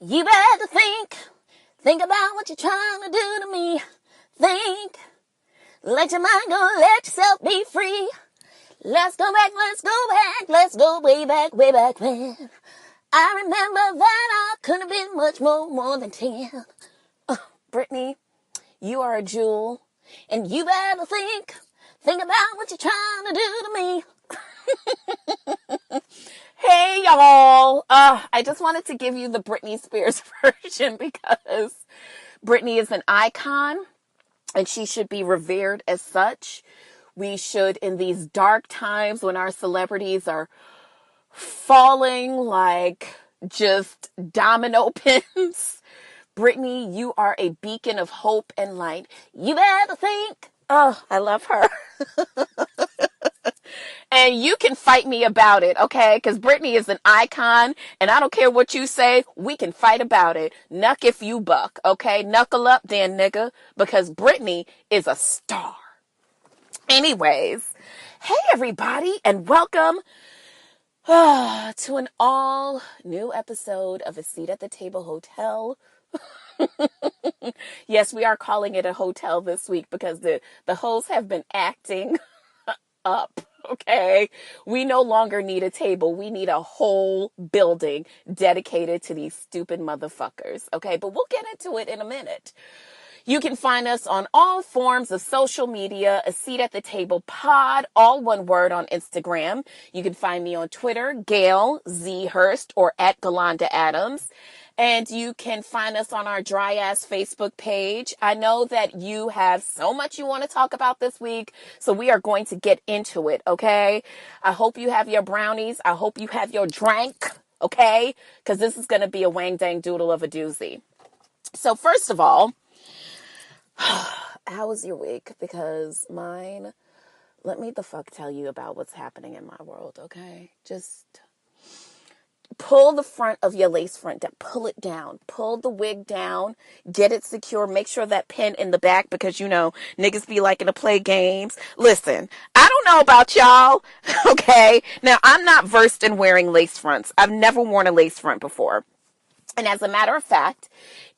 You better think about what you're trying to do to me. Think, let your mind go, let yourself be free. Let's go back, let's go way back when. I remember that I could have been much more than 10. Brittany, you are a jewel, and you better think about what you're trying to do to me. Hey, y'all. I just wanted to give you the Britney Spears version because Britney is an icon and she should be revered as such. We should, in these dark times when our celebrities are falling like just domino pins, Britney, you are a beacon of hope and light. You better think. Oh, I love her. And you can fight me about it, okay? Because Britney is an icon, and I don't care what you say. We can fight about it. Knuck if you buck, okay? Knuckle up then, nigga, because Britney is a star. Anyways, hey, everybody, and welcome to an all-new episode of A Seat at the Table Hotel. Yes, we are calling it a hotel this week because the hosts have been acting up. Okay, we no longer need a table. We need a whole building dedicated to these stupid motherfuckers. Okay, but we'll get into it in a minute. You can find us on all forms of social media, A Seat at the Table Pod, all one word on Instagram. You can find me on Twitter, Gail Z. Hurst, or at Galanda Adams. And you can find us on our dry ass Facebook page. I know that you have so much you want to talk about this week, so we are going to get into it, okay? I hope you have your brownies. I hope you have your drink, okay? Because this is going to be a wang dang doodle of a doozy. So first of all, how was your week? Because mine, let me the fuck tell you about what's happening in my world, okay? Just pull the front of your lace front down. Pull it down. Pull the wig down. Get it secure. Make sure that pin in the back because, you know, niggas be liking to play games. Listen, I don't know about y'all, okay? Now, I'm not versed in wearing lace fronts. I've never worn a lace front before. And as a matter of fact,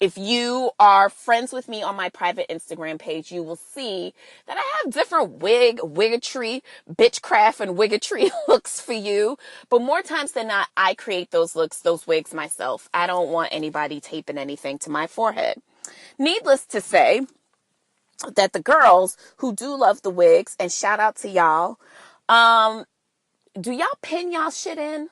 if you are friends with me on my private Instagram page, you will see that I have different wiggetry, bitchcraft, and wiggetry looks for you. But more times than not, I create those looks, those wigs myself. I don't want anybody taping anything to my forehead. Needless to say that the girls who do love the wigs, and shout out to y'all, do y'all pin y'all shit in?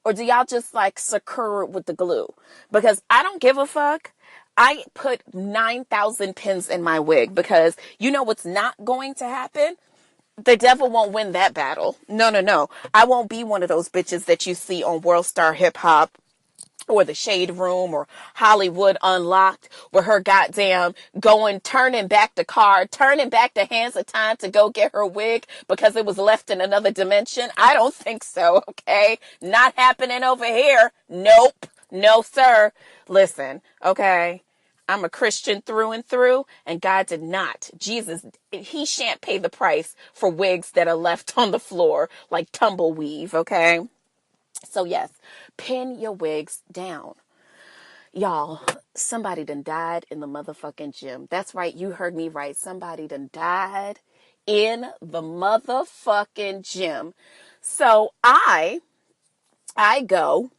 Or do y'all just like secure it with the glue? Because I don't give a fuck. I put 9,000 pins in my wig because you know what's not going to happen? The devil won't win that battle. No. I won't be one of those bitches that you see on World Star Hip Hop or The Shade Room or Hollywood Unlocked where her goddamn turning back the car, turning back the hands of time to go get her wig because it was left in another dimension. I don't think so, okay? Not happening over here. Nope. No, sir. Listen, okay? I'm a Christian through and through, and God did not. Jesus, he shan't pay the price for wigs that are left on the floor like tumbleweave, okay? So yes, pin your wigs down. Y'all, somebody done died in the motherfucking gym. That's right, you heard me right. Somebody done died in the motherfucking gym. So I go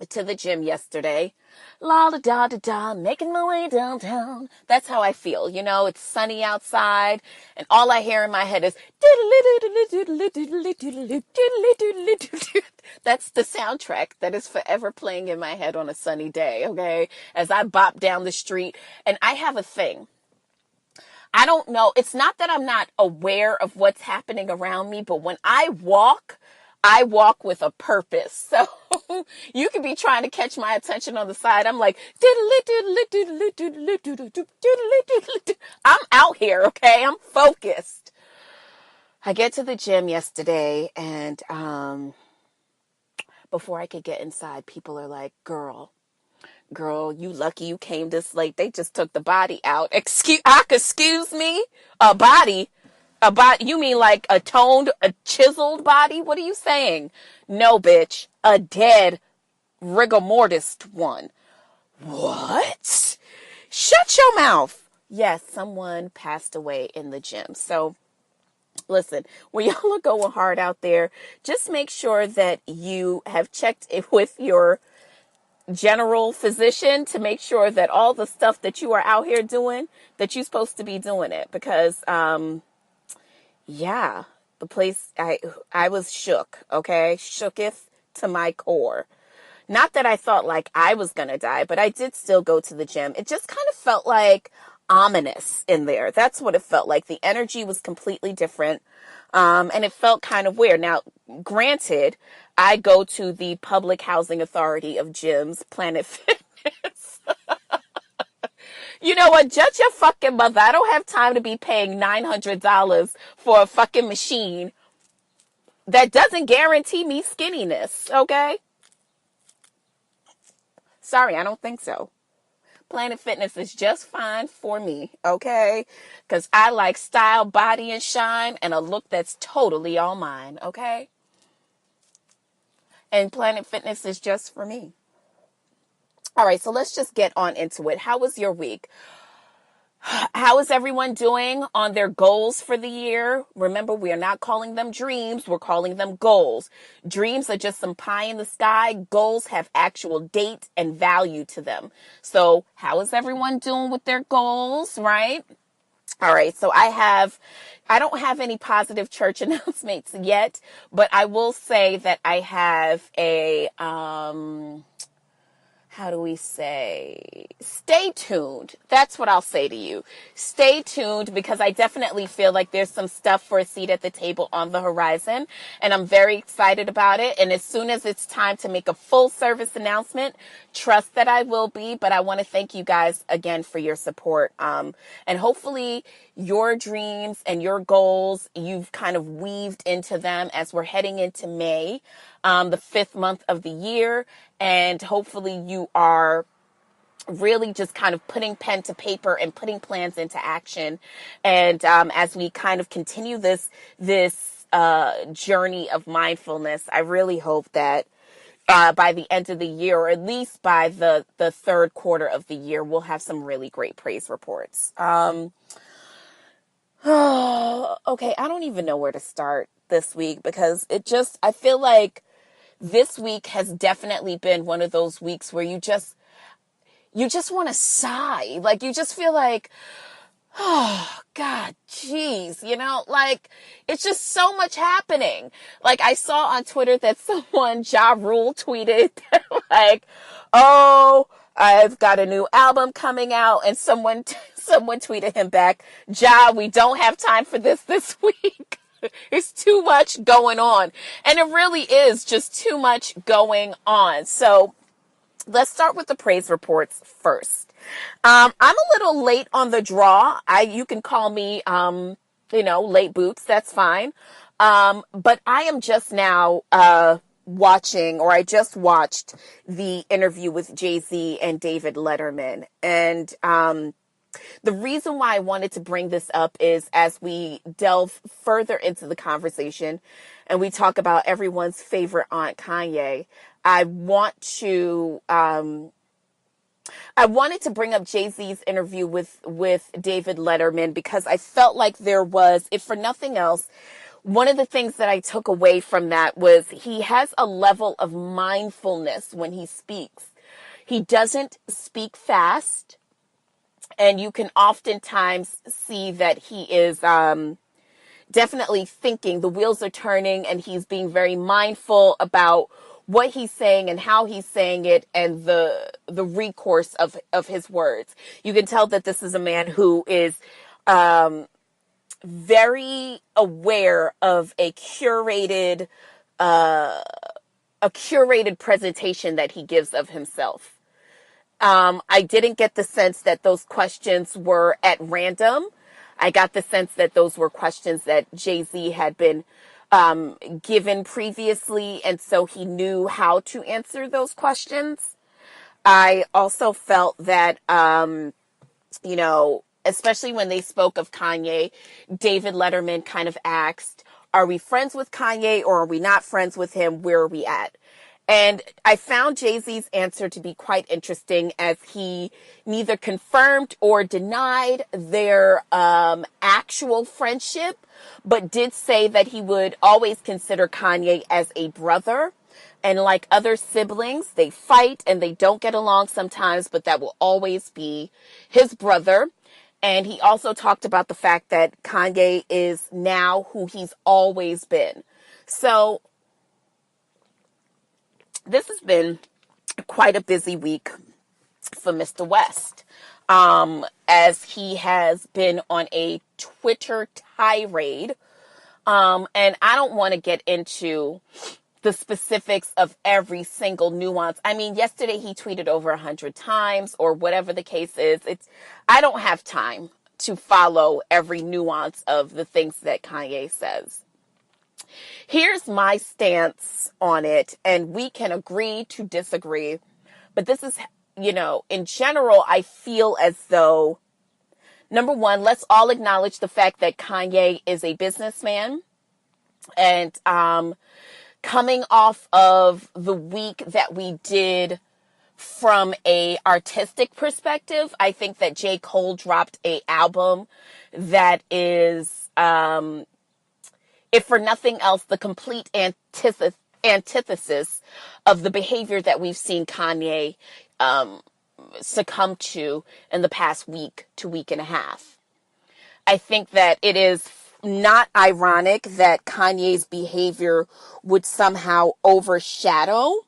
to the gym yesterday. La da da da da, making my way downtown. That's how I feel. You know, it's sunny outside, and all I hear in my head is that's the soundtrack that is forever playing in my head on a sunny day, okay? As I bop down the street, and I have a thing. I don't know. It's not that I'm not aware of what's happening around me, but when I walk with a purpose. So you could be trying to catch my attention on the side. I'm like, I'm out here, okay? I'm focused. I get to the gym yesterday and before I could get inside, people are like, girl, you lucky you came this late. They just took the body out. Excuse me? A body? You mean like a chiseled body? What are you saying? No, bitch. A dead rigor mortis one. What? Shut your mouth. Yes, someone passed away in the gym. So listen, when y'all are going hard out there, just make sure that you have checked it with your general physician to make sure that all the stuff that you are out here doing, that you're supposed to be doing it. Because, yeah, the place, I was shook, okay? Shooketh to my core. Not that I thought like I was going to die, but I did still go to the gym. It just kind of felt like ominous in there. That's what it felt like. The energy was completely different. And it felt kind of weird. Now, granted, I go to the Public Housing Authority of gyms, Planet Fitness. You know what? Judge your fucking mother. I don't have time to be paying $900 for a fucking machine that doesn't guarantee me skinniness, okay? Sorry, I don't think so. Planet Fitness is just fine for me, okay? Because I like style, body, and shine, and a look that's totally all mine, okay? And Planet Fitness is just for me. All right, so let's just get on into it. How was your week? How is everyone doing on their goals for the year? Remember, we are not calling them dreams. We're calling them goals. Dreams are just some pie in the sky. Goals have actual date and value to them. So how is everyone doing with their goals, right? All right. So I don't have any positive church announcements yet, but I will say that I have how do we say, stay tuned. That's what I'll say to you. Stay tuned, because I definitely feel like there's some stuff for a seat at the table on the horizon, and I'm very excited about it. And as soon as it's time to make a full service announcement, trust that I will be. But I want to thank you guys again for your support. And hopefully your dreams and your goals, you've kind of weaved into them as we're heading into May, the 5th month of the year. And hopefully you are really just kind of putting pen to paper and putting plans into action. And as we kind of continue this journey of mindfulness, I really hope that by the end of the year, or at least by the third quarter of the year, we'll have some really great praise reports. Okay, I don't even know where to start this week, because I feel like this week has definitely been one of those weeks where you just want to sigh. Like, you just feel like, oh, God, geez, like, it's just so much happening. Like, I saw on Twitter that someone, Ja Rule, tweeted, like, oh, I've got a new album coming out, and someone tweeted him back, Ja, we don't have time for this week. It's too much going on. And it really is just too much going on. So let's start with the praise reports first. I'm a little late on the draw. You can call me, late boots. That's fine. But I am just now, I just watched the interview with Jay-Z and David Letterman. And, the reason why I wanted to bring this up is, as we delve further into the conversation and we talk about everyone's favorite aunt, Kanye, I wanted to bring up Jay-Z's interview with David Letterman, because I felt like there was, if for nothing else, one of the things that I took away from that was he has a level of mindfulness when he speaks. He doesn't speak fast. And you can oftentimes see that he is definitely thinking. The wheels are turning, and he's being very mindful about what he's saying and how he's saying it, and the recourse of his words. You can tell that this is a man who is very aware of a curated presentation that he gives of himself. I didn't get the sense that those questions were at random. I got the sense that those were questions that Jay-Z had been given previously, and so he knew how to answer those questions. I also felt that, especially when they spoke of Kanye, David Letterman kind of asked, are we friends with Kanye, or are we not friends with him? Where are we at? And I found Jay-Z's answer to be quite interesting, as he neither confirmed or denied their actual friendship, but did say that he would always consider Kanye as a brother. And like other siblings, they fight and they don't get along sometimes, but that will always be his brother. And he also talked about the fact that Kanye is now who he's always been. So this has been quite a busy week for Mr. West, as he has been on a Twitter tirade. And I don't want to get into the specifics of every single nuance. I mean, yesterday he tweeted over 100 times or whatever the case is. I don't have time to follow every nuance of the things that Kanye says. Here's my stance on it, and we can agree to disagree. But this is, in general, I feel as though, number one, let's all acknowledge the fact that Kanye is a businessman. And coming off of the week that we did from a artistic perspective, I think that J. Cole dropped a album that is, if for nothing else, the complete antithesis of the behavior that we've seen Kanye succumb to in the past week to week and a half. I think that it is not ironic that Kanye's behavior would somehow overshadow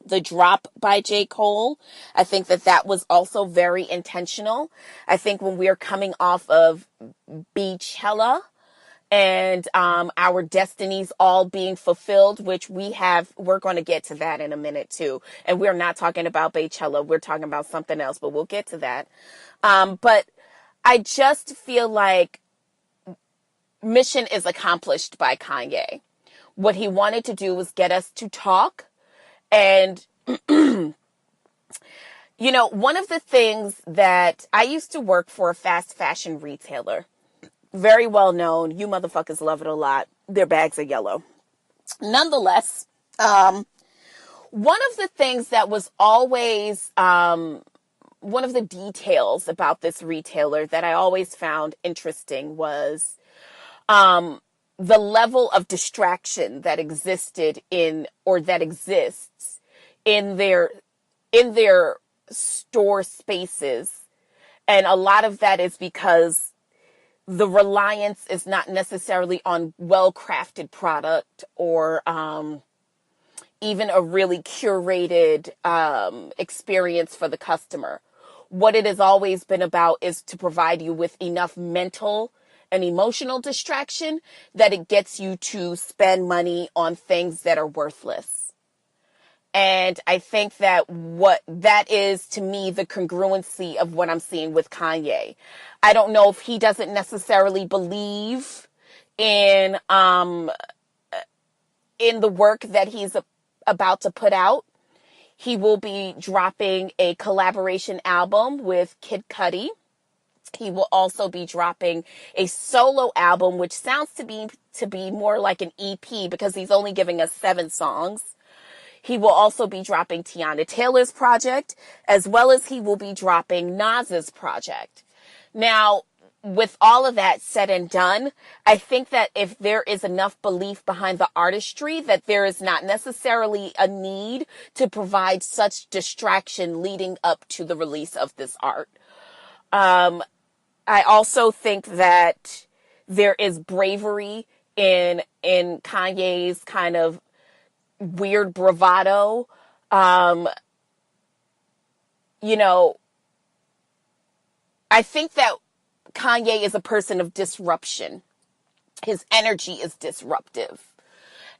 the drop by J. Cole. I think that that was also very intentional. I think when we're coming off of Beachella and our destinies all being fulfilled, which we're going to get to that in a minute too. And we're not talking about Beachella. We're talking about something else, but we'll get to that. But I just feel like mission is accomplished by Kanye. What he wanted to do was get us to talk. And, one of the things that I used to work for a fast fashion retailer, very well known. You motherfuckers love it a lot. Their bags are yellow. Nonetheless, one of the things that was always, one of the details about this retailer that I always found interesting was the level of distraction that existed that exists in their store spaces. And a lot of that is because the reliance is not necessarily on well-crafted product or even a really curated experience for the customer. What it has always been about is to provide you with enough mental and emotional distraction that it gets you to spend money on things that are worthless. And I think that what that is, to me, the congruency of what I'm seeing with Kanye. I don't know if he doesn't necessarily believe in the work that he's about to put out. He will be dropping a collaboration album with Kid Cudi. He will also be dropping a solo album, which sounds to be more like an EP because he's only giving us 7 songs. He will also be dropping Tiana Taylor's project, as well as he will be dropping Nas's project. Now, with all of that said and done, I think that if there is enough belief behind the artistry, that there is not necessarily a need to provide such distraction leading up to the release of this art. I also think that there is bravery in Kanye's kind of weird bravado. I think that Kanye is a person of disruption. His energy is disruptive.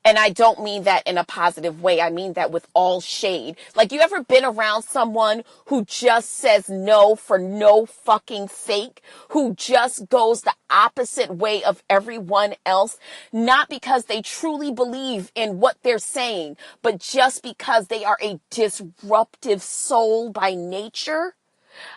And I don't mean that in a positive way. I mean that with all shade. Like, you ever been around someone who just says no for no fucking sake? Who just goes the opposite way of everyone else? Not because they truly believe in what they're saying, but just because they are a disruptive soul by nature.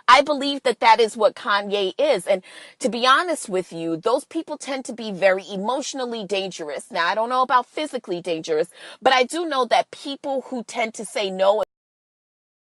I believe that that is what Kanye is. And to be honest with you, those people tend to be very emotionally dangerous. Now, I don't know about physically dangerous, but I do know that people who tend to say no